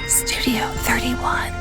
Studio 31.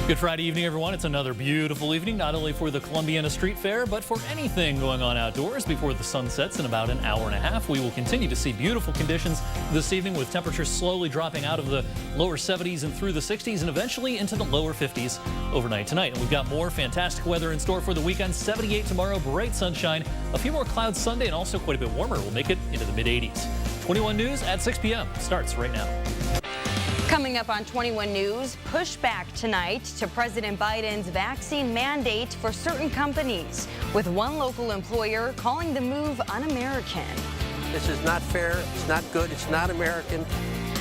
Good Friday evening, everyone. It's another beautiful evening, not only for the Columbiana Street Fair, but for anything going on outdoors before the sun sets in about an hour and a half. We will continue to see beautiful conditions this evening with temperatures slowly dropping out of the lower 70s and through the 60s and eventually into the lower 50s overnight tonight. And we've got more fantastic weather in store for the weekend. 78 tomorrow, bright sunshine, a few more clouds Sunday, and also quite a bit warmer. We'll make it into the mid-80s. 21 News at 6 p.m. starts right now. Coming up on 21 News, pushback tonight to President Biden's vaccine mandate for certain companies, with one local employer calling the move un-American. This is not fair, it's not good, it's not American.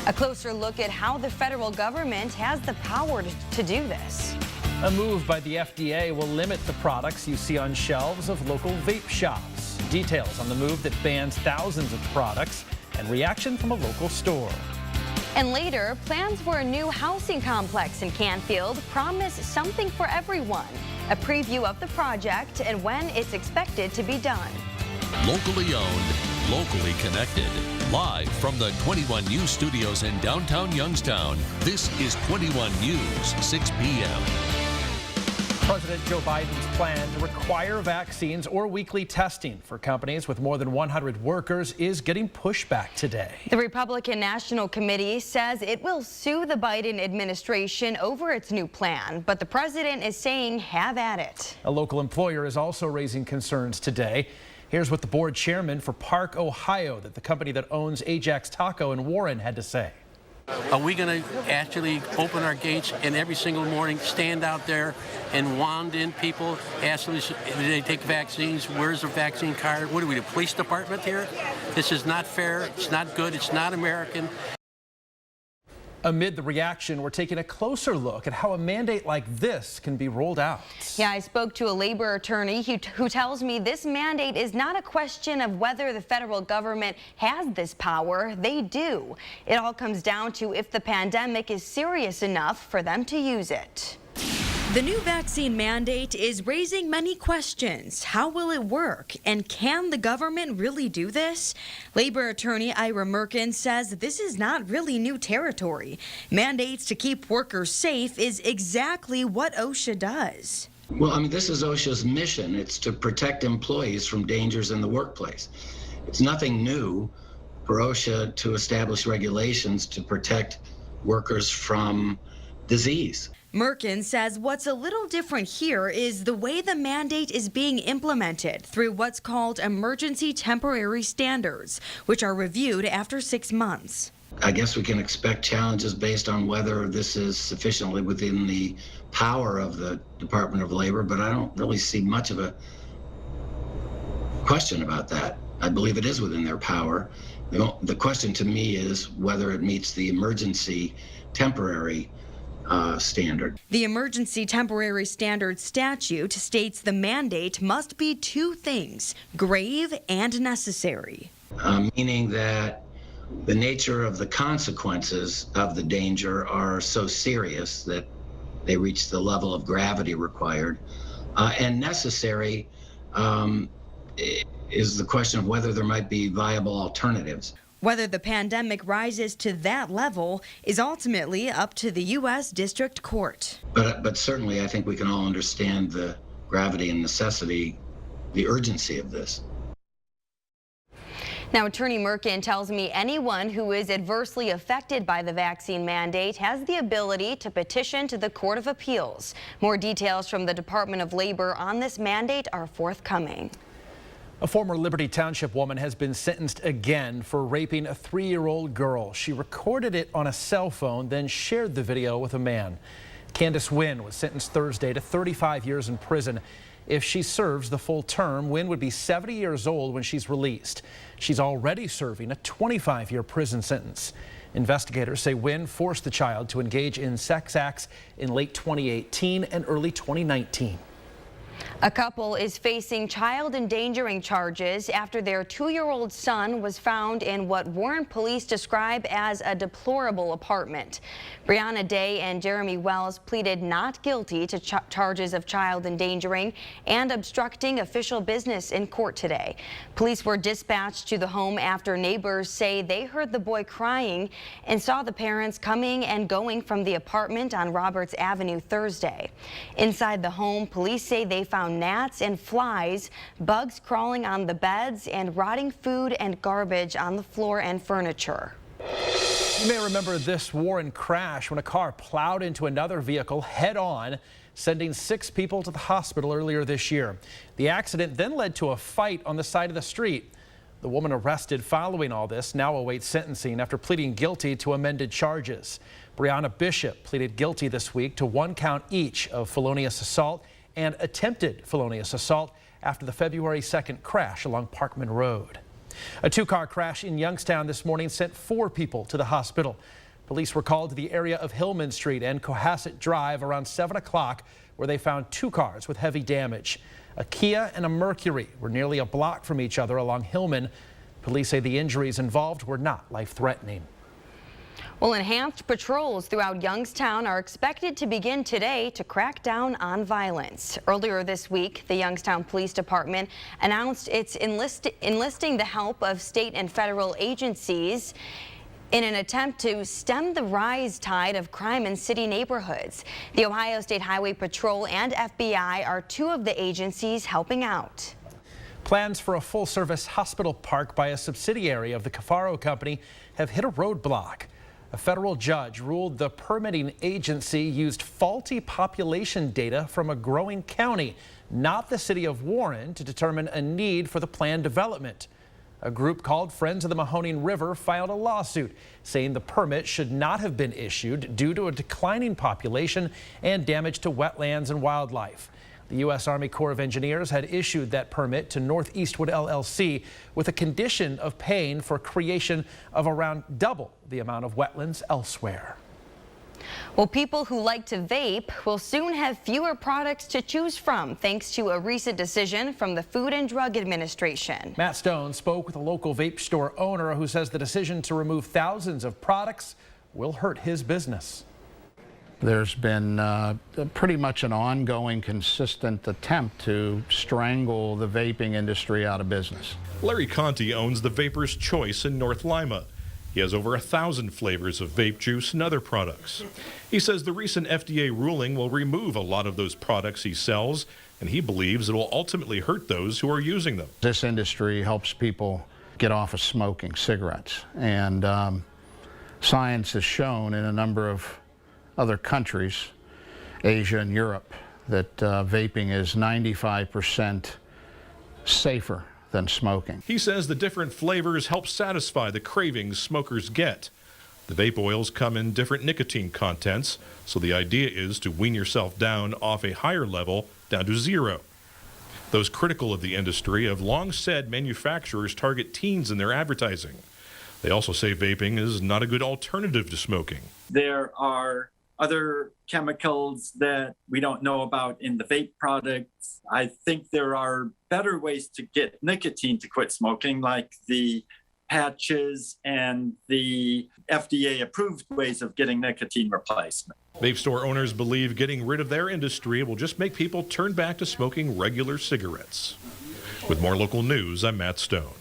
A closer look at how the federal government has the power to do this. A move by the FDA will limit the products you see on shelves of local vape shops. Details on the move that bans thousands of products and reaction from a local store. And later, plans for a new housing complex in Canfield promise something for everyone. A preview of the project and when it's expected to be done. Locally owned, locally connected. Live from the 21 News studios in downtown Youngstown, this is 21 News, 6 p.m. President Joe Biden's plan to require vaccines or weekly testing for companies with more than 100 workers is getting pushback today. The Republican National Committee says it will sue the Biden administration over its new plan, but the president is saying have at it. A local employer is also raising concerns today. Here's what the board chairman for Park, Ohio, that the company that owns Ajax Taco in Warren, had to say. Are we going to actually open our gates and every single morning stand out there and wand in people, ask them, do they take vaccines? Where's the vaccine card? What are we, the police department here? This is not fair. It's not good. It's not American. Amid the reaction, we're taking a closer look at how a mandate like this can be rolled out. Yeah, I spoke to a labor attorney who tells me this mandate is not a question of whether the federal government has this power. They do. It all comes down to if the pandemic is serious enough for them to use it. The new vaccine mandate is raising many questions. How will it work? And can the government really do this? Labor attorney Ira Merkin says this is not really new territory. Mandates to keep workers safe is exactly what OSHA does. Well, I mean, this is OSHA's mission. It's to protect employees from dangers in the workplace. It's nothing new for OSHA to establish regulations to protect workers from disease. Merkin says what's a little different here is the way the mandate is being implemented through what's called emergency temporary standards, which are reviewed after 6 months. I guess we can expect challenges based on whether this is sufficiently within the power of the Department of Labor, but I don't really see much of a question about that. I believe it is within their power. The question to me is whether it meets the emergency temporary standard. The emergency temporary standard statute states the mandate must be two things, grave and necessary. Meaning that the nature of the consequences of the danger are so serious that they reach the level of gravity required. And necessary is the question of whether there might be viable alternatives. Whether the pandemic rises to that level is ultimately up to the U.S. District Court. But certainly I think we can all understand the gravity and necessity, the urgency of this. Now, Attorney Merkin tells me anyone who is adversely affected by the vaccine mandate has the ability to petition to the Court of Appeals. More details from the Department of Labor on this mandate are forthcoming. A former Liberty Township woman has been sentenced again for raping a 3-year-old girl. She recorded it on a cell phone, then shared the video with a man. Candace Wynn was sentenced Thursday to 35 years in prison. If she serves the full term, Wynn would be 70 years old when she's released. She's already serving a 25-year prison sentence. Investigators say Wynn forced the child to engage in sex acts in late 2018 and early 2019. A couple is facing child endangering charges after their 2-year-old son was found in what Warren police describe as a deplorable apartment. Brianna Day and Jeremy Wells pleaded not guilty to charges of child endangering and obstructing official business in court today. Police were dispatched to the home after neighbors say they heard the boy crying and saw the parents coming and going from the apartment on Roberts Avenue Thursday. Inside the home, police say they found gnats and flies, bugs crawling on the beds, and rotting food and garbage on the floor and furniture. You may remember this Warren crash when a car plowed into another vehicle head-on, sending 6 people to the hospital earlier this year. The accident then led to a fight on the side of the street. The woman arrested following all this now awaits sentencing after pleading guilty to amended charges. Brianna Bishop pleaded guilty this week to 1 count each of felonious assault and attempted felonious assault after the February 2nd crash along Parkman Road. A 2-car crash in Youngstown this morning sent 4 people to the hospital. Police were called to the area of Hillman Street and Cohasset Drive around 7 o'clock, where they found 2 cars with heavy damage. A Kia and a Mercury were nearly a block from each other along Hillman. Police say the injuries involved were not life-threatening. Well, enhanced patrols throughout Youngstown are expected to begin today to crack down on violence. Earlier this week, the Youngstown Police Department announced it's enlisting the help of state and federal agencies in an attempt to stem the rise tide of crime in city neighborhoods. The Ohio State Highway Patrol and FBI are 2 of the agencies helping out. Plans for a full-service hospital park by a subsidiary of the Cafaro Company have hit a roadblock. A federal judge ruled the permitting agency used faulty population data from a growing county, not the city of Warren, to determine a need for the planned development. A group called Friends of the Mahoning River filed a lawsuit saying the permit should not have been issued due to a declining population and damage to wetlands and wildlife. The U.S. Army Corps of Engineers had issued that permit to Northeastwood LLC with a condition of paying for creation of around double the amount of wetlands elsewhere. Well, people who like to vape will soon have fewer products to choose from thanks to a recent decision from the Food and Drug Administration. Matt Stone spoke with a local vape store owner who says the decision to remove thousands of products will hurt his business. There's been pretty much an ongoing, consistent attempt to strangle the vaping industry out of business. Larry Canty owns the Vapor's Choice in North Lima. He has over 1,000 flavors of vape juice and other products. He says the recent FDA ruling will remove a lot of those products he sells, and he believes it will ultimately hurt those who are using them. This industry helps people get off of smoking cigarettes, and science has shown in a number of other countries, Asia and Europe, that vaping is 95% safer than smoking. He says the different flavors help satisfy the cravings smokers get. The vape oils come in different nicotine contents, so the idea is to wean yourself down off a higher level down to 0. Those critical of the industry have long said manufacturers target teens in their advertising. They also say vaping is not a good alternative to smoking. There are other chemicals that we don't know about in the vape products. I think there are better ways to get nicotine to quit smoking, like the patches and the FDA-approved ways of getting nicotine replacement. Vape store owners believe getting rid of their industry will just make people turn back to smoking regular cigarettes. With more local news, I'm Matt Stone.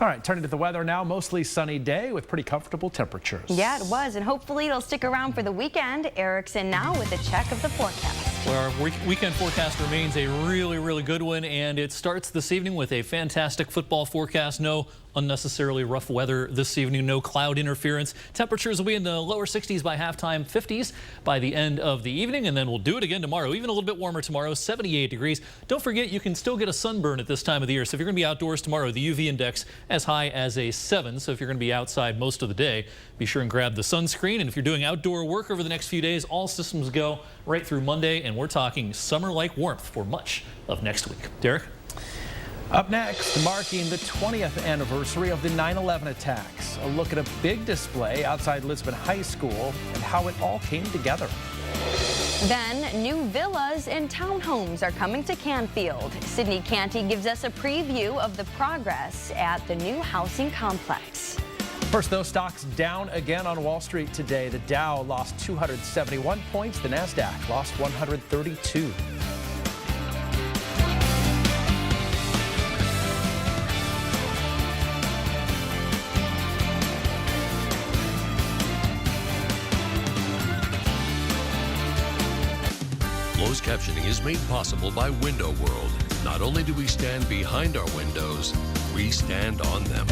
All right, turning to the weather now, mostly sunny day with pretty comfortable temperatures. Yeah, it was, and hopefully it'll stick around for the weekend. Eric's in now with a check of the forecast. Well, our weekend forecast remains a really good one, and it starts this evening with a fantastic football forecast. No unnecessarily rough weather this evening, no cloud interference. Temperatures will be in the lower 60s by halftime, 50s by the end of the evening, and then we'll do it again tomorrow, even a little bit warmer tomorrow, 78 degrees. Don't forget, you can still get a sunburn at this time of the year, so if you're going to be outdoors tomorrow, the UV index as high as a 7, so if you're going to be outside most of the day, be sure and grab the sunscreen. And if you're doing outdoor work over the next few days, all systems go right through Monday, and we're talking summer-like warmth for much of next week. Derek? Up next, marking the 20th anniversary of the 9/11 attacks. A look at a big display outside Lisbon High School and how it all came together. Then, new villas and townhomes are coming to Canfield. Sydney Canty gives us a preview of the progress at the new housing complex. First, those stocks down again on Wall Street today. The Dow lost 271 points. The NASDAQ lost 132. Closed captioning is made possible by Window World. Not only do we stand behind our windows, we stand on them.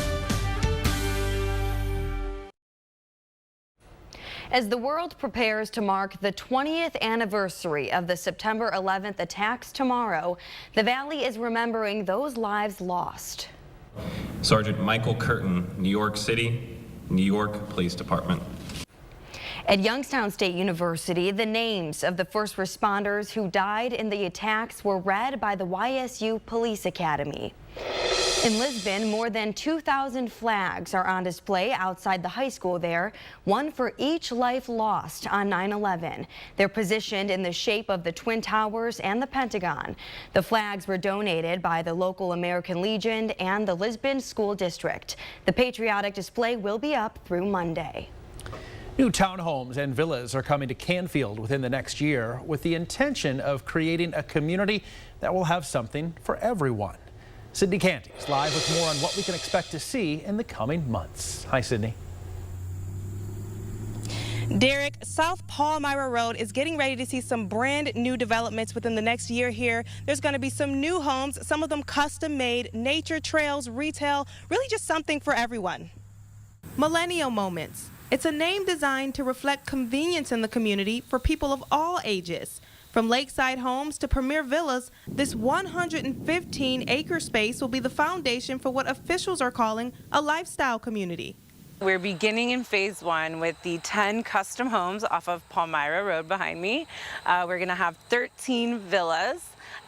As the world prepares to mark the 20th anniversary of the September 11th attacks tomorrow, the Valley is remembering those lives lost. Sergeant Michael Curtin, New York City, New York Police Department. At Youngstown State University, the names of the first responders who died in the attacks were read by the YSU Police Academy. In Lisbon, more than 2,000 flags are on display outside the high school there, one for each life lost on 9/11. They're positioned in the shape of the Twin Towers and the Pentagon. The flags were donated by the local American Legion and the Lisbon School District. The patriotic display will be up through Monday. New townhomes and villas are coming to Canfield within the next year with the intention of creating a community that will have something for everyone. Sydney Canty is live with more on what we can expect to see in the coming months. Hi, Sydney. Derek, South Palmyra Road is getting ready to see some brand new developments within the next year here. There's going to be some new homes, some of them custom made, nature trails, retail, really just something for everyone. Millennial Moments. It's a name designed to reflect convenience in the community for people of all ages. From lakeside homes to premier villas, this 115-acre space will be the foundation for what officials are calling a lifestyle community. We're beginning in phase one with the 10 custom homes off of Palmyra Road behind me. We're going to have 13 villas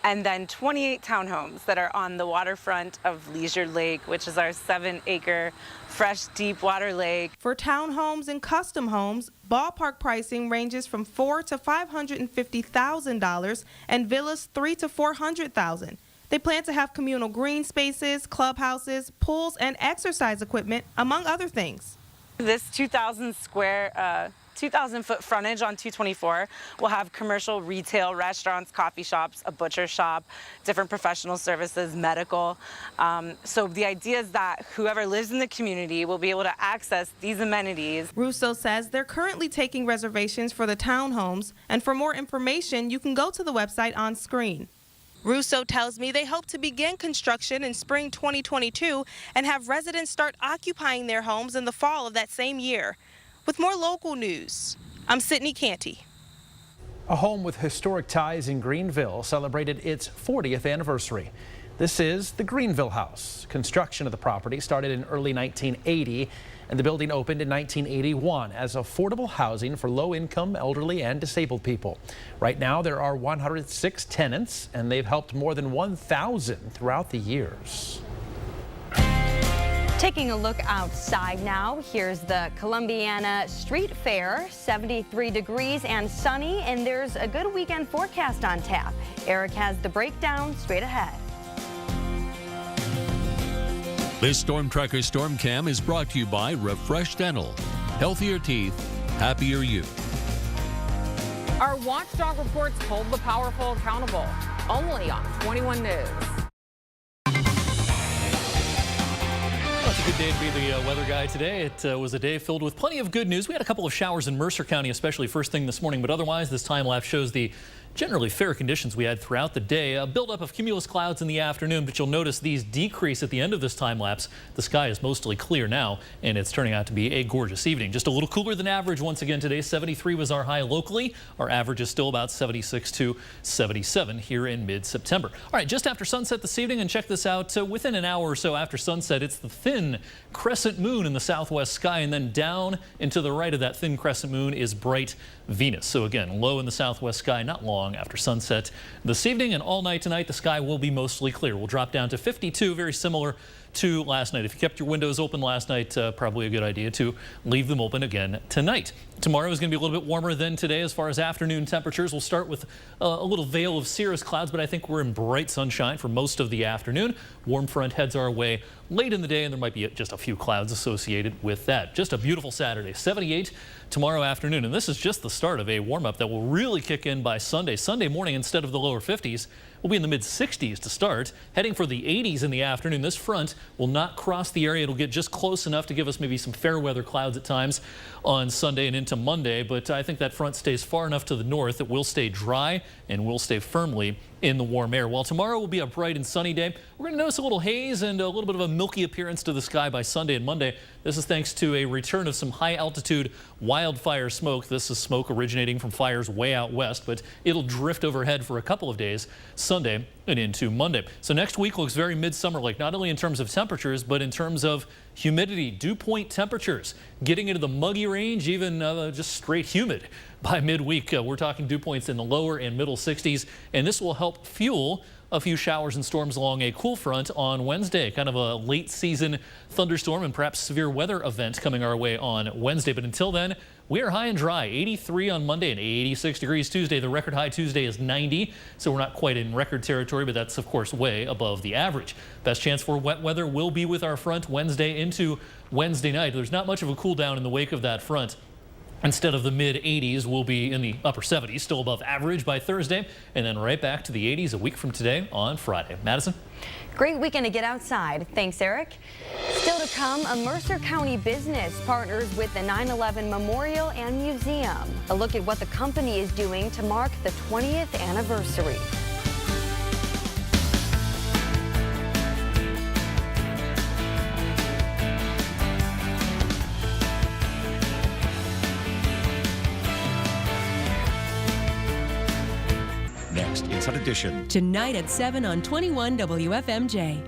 and then 28 townhomes that are on the waterfront of Leisure Lake, which is our 7-acre fresh deep water lake. For townhomes and custom homes, ballpark pricing ranges from $400,000 to $550,000 and villas $300,000 to $400,000. They plan to have communal green spaces, clubhouses, pools, and exercise equipment, among other things. This 2,000-foot frontage on 224 will have commercial retail, restaurants, coffee shops, a butcher shop, different professional services, medical. So the idea is that whoever lives in the community will be able to access these amenities. Russo says they're currently taking reservations for the townhomes, and for more information, you can go to the website on screen. Russo tells me they hope to begin construction in spring 2022 and have residents start occupying their homes in the fall of that same year. With more local news, I'm Sydney Canty. A home with historic ties in Greenville celebrated its 40th anniversary. This is the Greenville House. Construction of the property started in early 1980, and the building opened in 1981 as affordable housing for low-income, elderly, and disabled people. Right now, there are 106 tenants, and they've helped more than 1,000 throughout the years. Taking a look outside now, here's the Columbiana Street Fair, 73 degrees and sunny, and there's a good weekend forecast on tap. Eric has the breakdown straight ahead. This Storm Tracker Storm Cam is brought to you by Refresh Dental. Healthier teeth, happier you. Our watchdog reports hold the powerful accountable, only on 21 News. Well, it's a good day to be the weather guy today. It was a day filled with plenty of good news. We had a couple of showers in Mercer County, especially first thing this morning, but otherwise this time lapse shows the generally fair conditions we had throughout the day. A buildup of cumulus clouds in the afternoon, but you'll notice these decrease at the end of this time lapse. The sky is mostly clear now, and it's turning out to be a gorgeous evening. Just a little cooler than average once again today. 73 was our high locally. Our average is still about 76 to 77 here in mid-September. All right, just after sunset this evening, and check this out, within an hour or so after sunset, it's the thin crescent moon in the southwest sky, and then down and to the right of that thin crescent moon is bright Venus. So again, low in the southwest sky, not long after sunset this evening, and all night tonight the sky will be mostly clear. We'll drop down to 52, very similar to last night. If you kept your windows open last night, probably a good idea to leave them open again tonight. Tomorrow is going to be a little bit warmer than today as far as afternoon temperatures. We'll start with a little veil of cirrus clouds, but I think we're in bright sunshine for most of the afternoon. Warm front heads our way late in the day, and there might be just a few clouds associated with that. Just a beautiful Saturday. 78 tomorrow afternoon, and this is just the start of a warm-up that will really kick in by Sunday. Sunday morning, instead of the lower 50s, we'll be in the mid-60s to start, heading for the 80s in the afternoon. This front will not cross the area. It'll get just close enough to give us maybe some fair weather clouds at times on Sunday and into Monday, but I think that front stays far enough to the north that we'll stay dry and we'll stay firmly in the warm air. While tomorrow will be a bright and sunny day, we're going to notice a little haze and a little bit of a milky appearance to the sky by Sunday and Monday. This is thanks to a return of some high altitude wildfire smoke. This is smoke originating from fires way out west, but it'll drift overhead for a couple of days, Sunday and into Monday. So next week looks very midsummer-like, not only in terms of temperatures, but in terms of humidity, dew point temperatures, getting into the muggy range, even just straight humid by midweek. We're talking dew points in the lower and middle 60s, and this will help fuel a few showers and storms along a cool front on Wednesday, kind of a late season thunderstorm and perhaps severe weather event coming our way on Wednesday. But until then, we are high and dry. 83 on Monday and 86 degrees Tuesday. The record high Tuesday is 90, so we're not quite in record territory, but that's of course way above the average. Best chance for wet weather will be with our front Wednesday into Wednesday night. There's not much of a cool down in the wake of that front. Instead of the mid-80s, we'll be in the upper 70s, still above average by Thursday, and then right back to the 80s a week from today on Friday. Madison? Great weekend to get outside. Thanks, Eric. Still to come, a Mercer County business partners with the 9/11 Memorial and Museum. A look at what the company is doing to mark the 20th anniversary. Next, Inside Edition. Tonight at 7 on 21 WFMJ.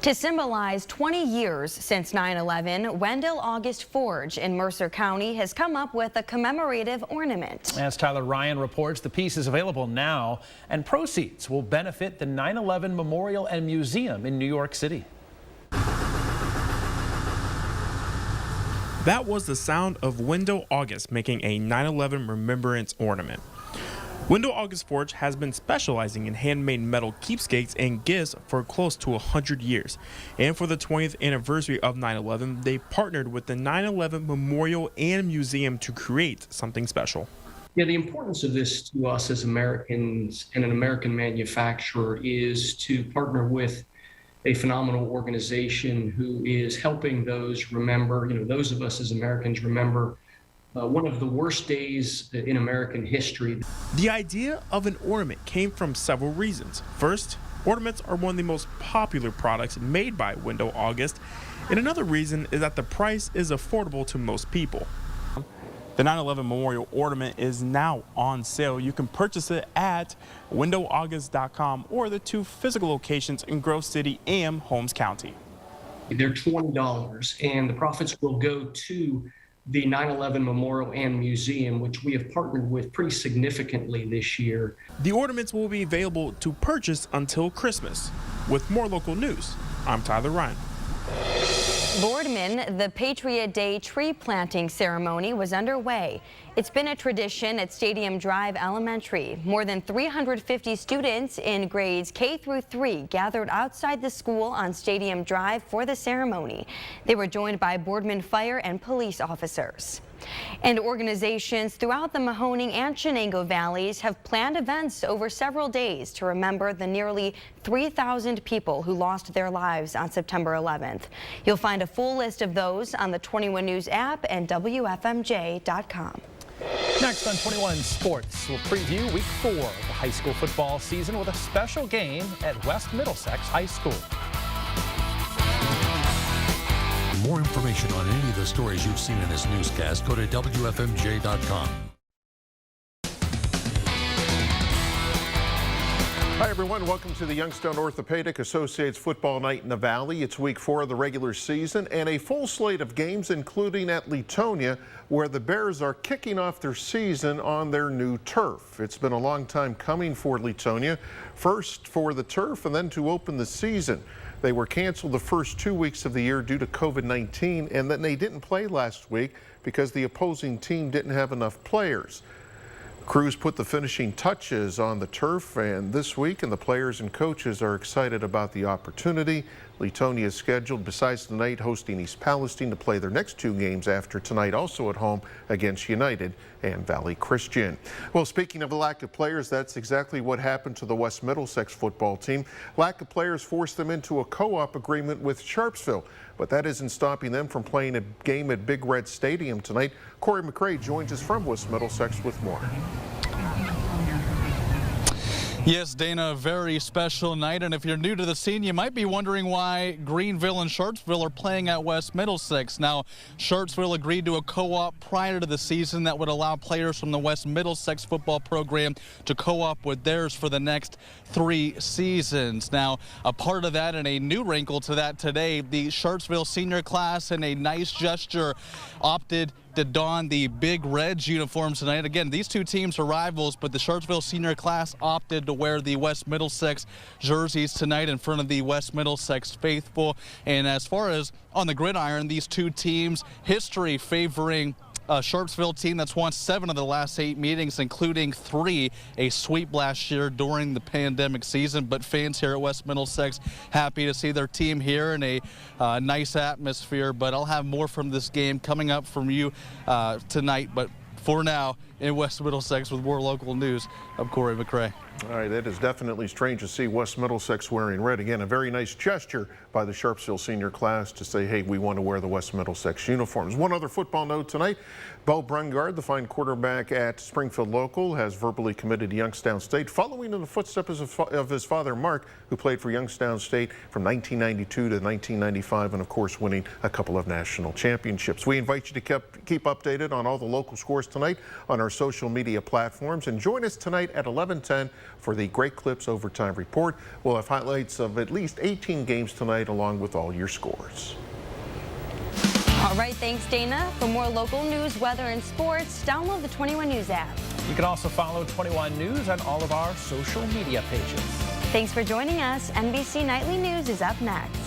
To symbolize 20 years since 9/11, Wendell August Forge in Mercer County has come up with a commemorative ornament. As Tyler Ryan reports, the piece is available now, and proceeds will benefit the 9/11 Memorial and Museum in New York City. That was the sound of Wendell August making a 9/11 remembrance ornament. Wendell August Forge has been specializing in handmade metal keepsakes and gifts for close to 100 years. And for the 20th anniversary of 9/11, they partnered with the 9/11 Memorial and Museum to create something special. Yeah, the importance of this to us as Americans and an American manufacturer is to partner with a phenomenal organization who is helping those remember, those of us as Americans remember one of the worst days in American history. The idea of an ornament came from several reasons. First, ornaments are one of the most popular products made by Wendell August, and another reason is that the price is affordable to most people. The 9/11 Memorial Ornament is now on sale. You can purchase it at wendellaugust.com or the two physical locations in Grove City and Holmes County. They're $20, and the profits will go to the 9/11 Memorial and Museum, which we have partnered with pretty significantly this year. The ornaments will be available to purchase until Christmas. With more local news, I'm Tyler Ryan. Boardman, the Patriot Day tree planting ceremony was underway. It's been a tradition at Stadium Drive Elementary. More than 350 students in grades K through 3 gathered outside the school on Stadium Drive for the ceremony. They were joined by Boardman fire and police officers. And organizations throughout the Mahoning and Chenango valleys have planned events over several days to remember the nearly 3,000 people who lost their lives on September 11th. You'll find a full list of those on the 21 News app and WFMJ.com. Next on 21 Sports, we'll preview week 4 of the high school football season with a special game at West Middlesex High School. For more information on any of the stories you've seen in this newscast, go to WFMJ.com. Hi, everyone. Welcome to the Youngstown Orthopedic Associates Football Night in the Valley. It's week 4 of the regular season and a full slate of games, including at Latonia, where the Bears are kicking off their season on their new turf. It's been a long time coming for Latonia, first for the turf and then to open the season. They were canceled the first 2 weeks of the year due to COVID-19, and then they didn't play last week because the opposing team didn't have enough players. Crews put the finishing touches on the turf and this week, and the players and coaches are excited about the opportunity. Latonia is scheduled, besides tonight, hosting East Palestine to play their next 2 games after tonight, also at home against United and Valley Christian. Well, speaking of the lack of players, that's exactly what happened to the West Middlesex football team. Lack of players forced them into a co-op agreement with Sharpsville, but that isn't stopping them from playing a game at Big Red Stadium tonight. Corey McCrae joins us from West Middlesex with more. Yes, Dana, a very special night, and if you're new to the scene, you might be wondering why Greenville and Sharpsville are playing at West Middlesex. Now, Sharpsville agreed to a co-op prior to the season that would allow players from the West Middlesex football program to co-op with theirs for the next 3 seasons. Now, a part of that and a new wrinkle to that today, the Sharpsville senior class, in a nice gesture, opted to don the Big Reds uniforms tonight. Again, these 2 teams are rivals, but the Sharpsville senior class opted to wear the West Middlesex jerseys tonight in front of the West Middlesex faithful. And as far as on the gridiron, these 2 teams, history favoring a Sharpsville team that's won 7 of the last 8 meetings, including 3 a sweep last year during the pandemic season. But fans here at West Middlesex happy to see their team here in a nice atmosphere. But I'll have more from this game coming up from you tonight. But for now, in West Middlesex with more local news, I'm Corey McCrae. All right, it is definitely strange to see West Middlesex wearing red. Again, a very nice gesture by the Sharpsville senior class to say, hey, we want to wear the West Middlesex uniforms. One other football note tonight, Bo Brungard, the fine quarterback at Springfield Local, has verbally committed to Youngstown State, following in the footsteps of his father, Mark, who played for Youngstown State from 1992 to 1995, and of course winning a couple of national championships. We invite you to keep updated on all the local scores tonight on our social media platforms, and join us tonight at 11:10 for the Great Clips Overtime Report. We'll have highlights of at least 18 games tonight, along with all your scores. All right, thanks, Dana. For more local news, weather, and sports, download the 21 News app. You can also follow 21 News on all of our social media pages. Thanks for joining us. NBC Nightly News is up next.